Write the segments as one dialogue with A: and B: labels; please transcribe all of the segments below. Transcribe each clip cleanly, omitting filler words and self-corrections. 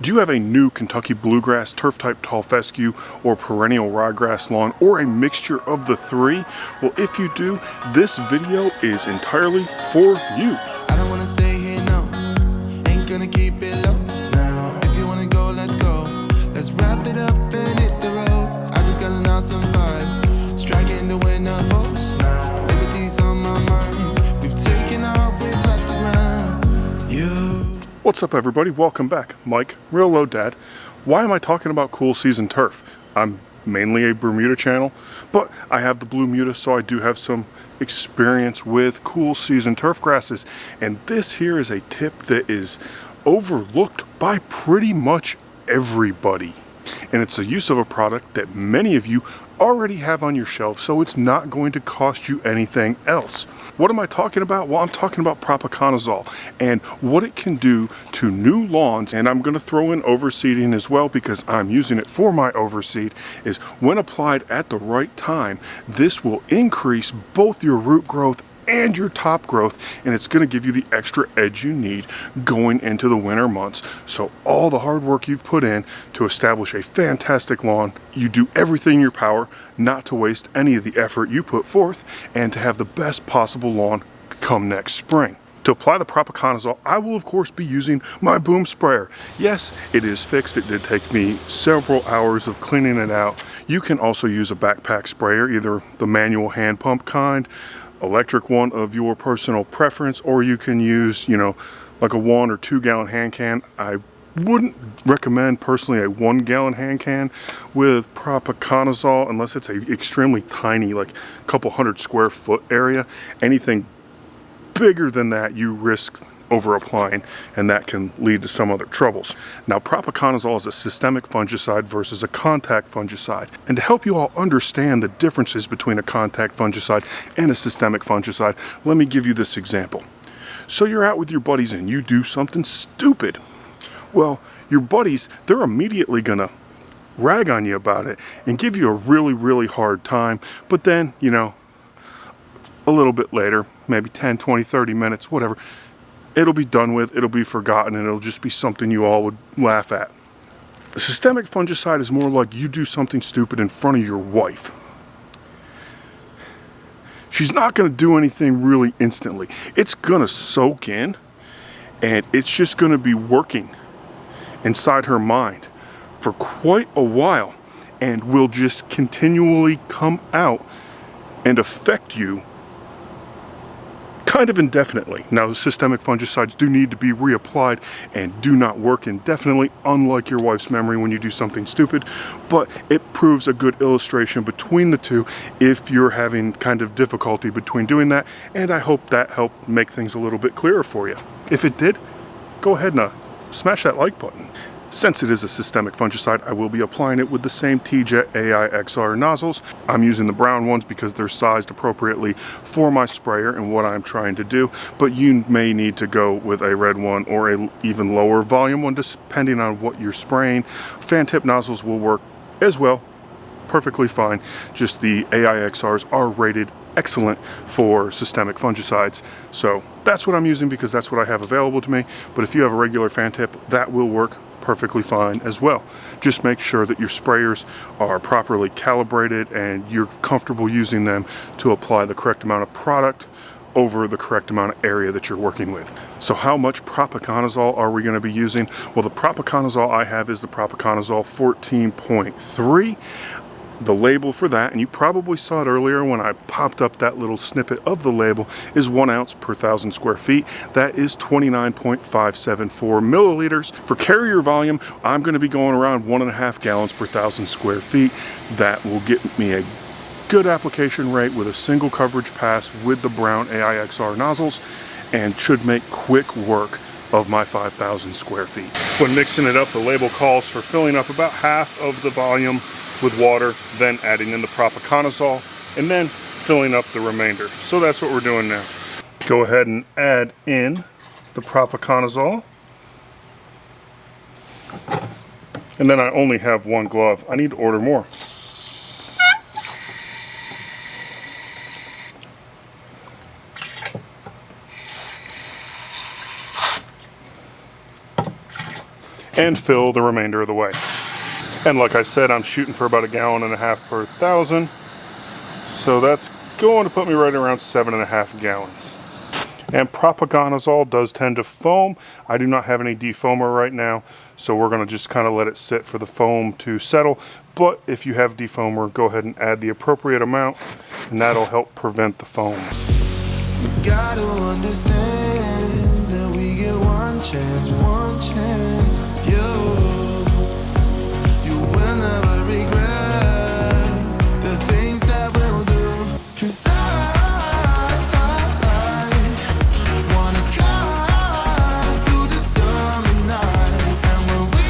A: Do you have a new Kentucky bluegrass, turf type tall fescue, or perennial ryegrass lawn, or a mixture of the three? Well, if you do, this video is entirely for you.
B: I don't wanna stay here, no. Ain't gonna keep it low now. If you wanna go, let's go. Let's wrap it up and hit the road. I just got an awesome vibe, striking the winner post now. Liberty's on my mind. We've taken off, we've left the ground. You.
A: What's up, everybody? Welcome back. Mike, reellowdad. Why am I talking about cool season turf? I'm mainly a Bermuda channel, but I have the blue Muta, so I do have some experience with cool season turf grasses. And this here is a tip that is overlooked by pretty much everybody. And it's the use of a product that many of you already have on your shelf, so it's not going to cost you anything else. What am I talking about? Well, I'm talking about Propaconazole and what it can do to new lawns. And I'm going to throw in overseeding as well, because I'm using it for my overseed. Is when applied at the right time, this will increase both your root growth and your top growth, and it's going to give you the extra edge you need going into the winter months. So all the hard work you've put in to establish a fantastic lawn, you do everything in your power not to waste any of the effort you put forth, and to have the best possible lawn come next spring. To apply the Propaconazole, I will of course be using my boom sprayer. Yes, it is fixed. It did take me several hours of cleaning it out. You can also use a backpack sprayer, either the manual hand pump kind, electric one of your personal preference, or you can use, like a 1 or 2 gallon hand can. I wouldn't recommend personally a 1 gallon hand can with Propaconazole unless it's a extremely tiny, like a couple hundred square foot area. Anything bigger than that, you risk over applying, and that can lead to some other troubles. Now, Propaconazole is a systemic fungicide versus a contact fungicide. And to help you all understand the differences between a contact fungicide and a systemic fungicide, let me give you this example. So you're out with your buddies and you do something stupid. Well, your buddies, they're immediately gonna rag on you about it and give you a really, really hard time. But then, a little bit later, maybe 10, 20, 30 minutes, whatever, it'll be done with, it'll be forgotten, and it'll just be something you all would laugh at. A systemic fungicide is more like you do something stupid in front of your wife. She's not going to do anything really instantly. It's going to soak in, and it's just going to be working inside her mind for quite a while, and will just continually come out and affect you kind of indefinitely. Now, systemic fungicides do need to be reapplied and do not work indefinitely, unlike your wife's memory when you do something stupid, but it proves a good illustration between the two if you're having kind of difficulty between doing that, and I hope that helped make things a little bit clearer for you. If it did, go ahead and smash that like button. Since it is a systemic fungicide, I will be applying it with the same TJet AI XR nozzles. I'm using the brown ones because they're sized appropriately for my sprayer and what I'm trying to do, but you may need to go with a red one or a even lower volume one, depending on what you're spraying. Fan tip nozzles will work as well, perfectly fine. Just the AI XRs are rated excellent for systemic fungicides, so that's what I'm using because that's what I have available to me. But if you have a regular fan tip, that will work perfectly fine as well. Just make sure that your sprayers are properly calibrated and you're comfortable using them to apply the correct amount of product over the correct amount of area that you're working with. So how much Propaconazole are we going to be using? Well, the Propaconazole I have is the Propaconazole 14.3. The label for that, and you probably saw it earlier when I popped up that little snippet of the label, is 1 ounce per 1,000 square feet. That is 29.574 milliliters. For carrier volume, I'm going to be going around 1.5 gallons per 1,000 square feet. That will get me a good application rate with a single coverage pass with the brown AIXR nozzles, and should make quick work of my 5,000 square feet. When mixing it up, the label calls for filling up about half of the volume with water, then adding in the Propaconazole, and then filling up the remainder. So that's what we're doing now. Go ahead and add in the Propaconazole. And then I only have 1 glove. I need to order more. and fill the remainder of the way. And like I said, I'm shooting for about 1.5 gallons per 1,000. So that's going to put me right around 7.5 gallons. And Propaconazole does tend to foam. I do not have any defoamer right now, so we're going to just kind of let it sit for the foam to settle. But if you have defoamer, go ahead and add the appropriate amount, and that'll help prevent the foam.
B: You gotta understand that we get one chance, one chance. You will never regret the things that we'll do. 'Cause I wanna drive through the summer night, and when we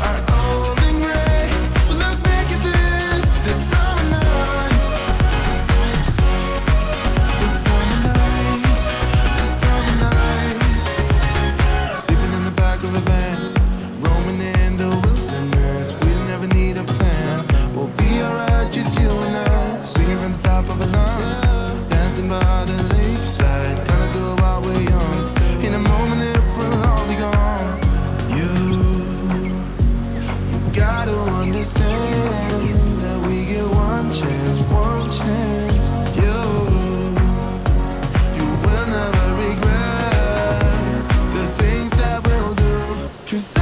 B: are old and gray, we'll look back at this summer night, this summer night, this summer night. Sleeping in the back of a van, roaming in the wilderness. We'll never need a plan. We'll be alright, just you and I. Singing from the top of our lungs, dancing by the lakeside. Gonna do it while we're young. In a moment it will all be gone. You gotta understand that we get one chance, one chance. You will never regret the things that we'll do. 'Cause I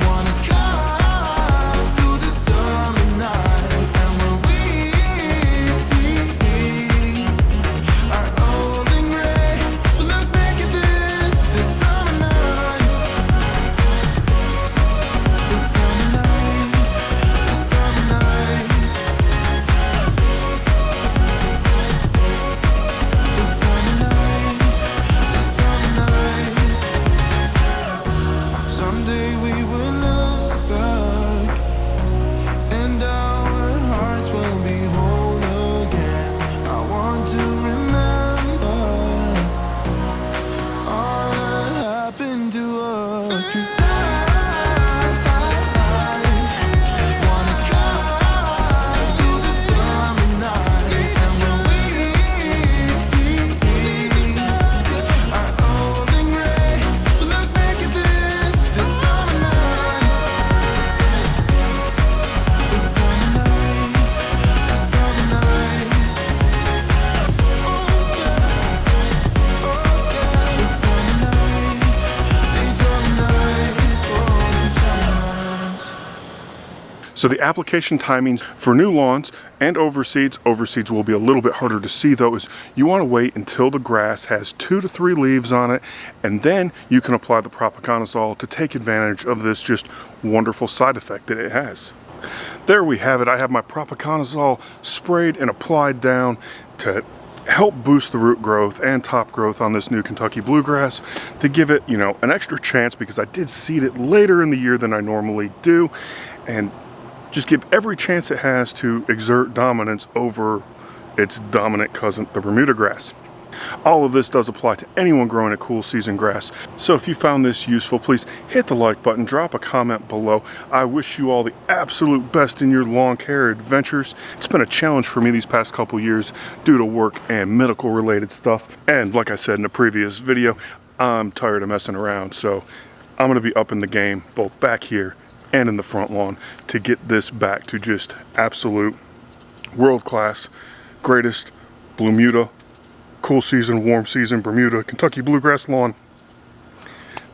B: wanna drive through the summer night, and when we are old and gray, we'll look back at this summer night, this summer night, this summer night, this summer night, this summer night. Someday we will look back, and our hearts will be whole again. I want to remember all that happened to us. 'Cause I wanna drive through the summer night, and when we are old and gray, we'll look back at this summer night, this summer night, this summer night. This summer night, this summer night, this summer night.
A: So the application timings for new lawns and overseeds will be a little bit harder to see though, is you want to wait until the grass has 2 to 3 leaves on it, and then you can apply the Propaconazole to take advantage of this just wonderful side effect that it has. There we have it. I have my Propaconazole sprayed and applied down to help boost the root growth and top growth on this new Kentucky bluegrass, to give it, an extra chance, because I did seed it later in the year than I normally do, and just give every chance it has to exert dominance over its dominant cousin, the Bermuda grass. All of this does apply to anyone growing a cool season grass. So if you found this useful, please hit the like button, drop a comment below. I wish you all the absolute best in your lawn care adventures. It's been a challenge for me these past couple years due to work and medical related stuff. And like I said in the previous video, I'm tired of messing around. So I'm going to be up in the game, both back here and in the front lawn, to get this back to just absolute world-class, greatest Bermuda, cool season, warm season, Bermuda, Kentucky bluegrass lawn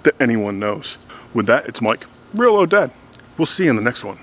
A: that anyone knows. With that, it's Mike, reellowdad. We'll see you in the next one.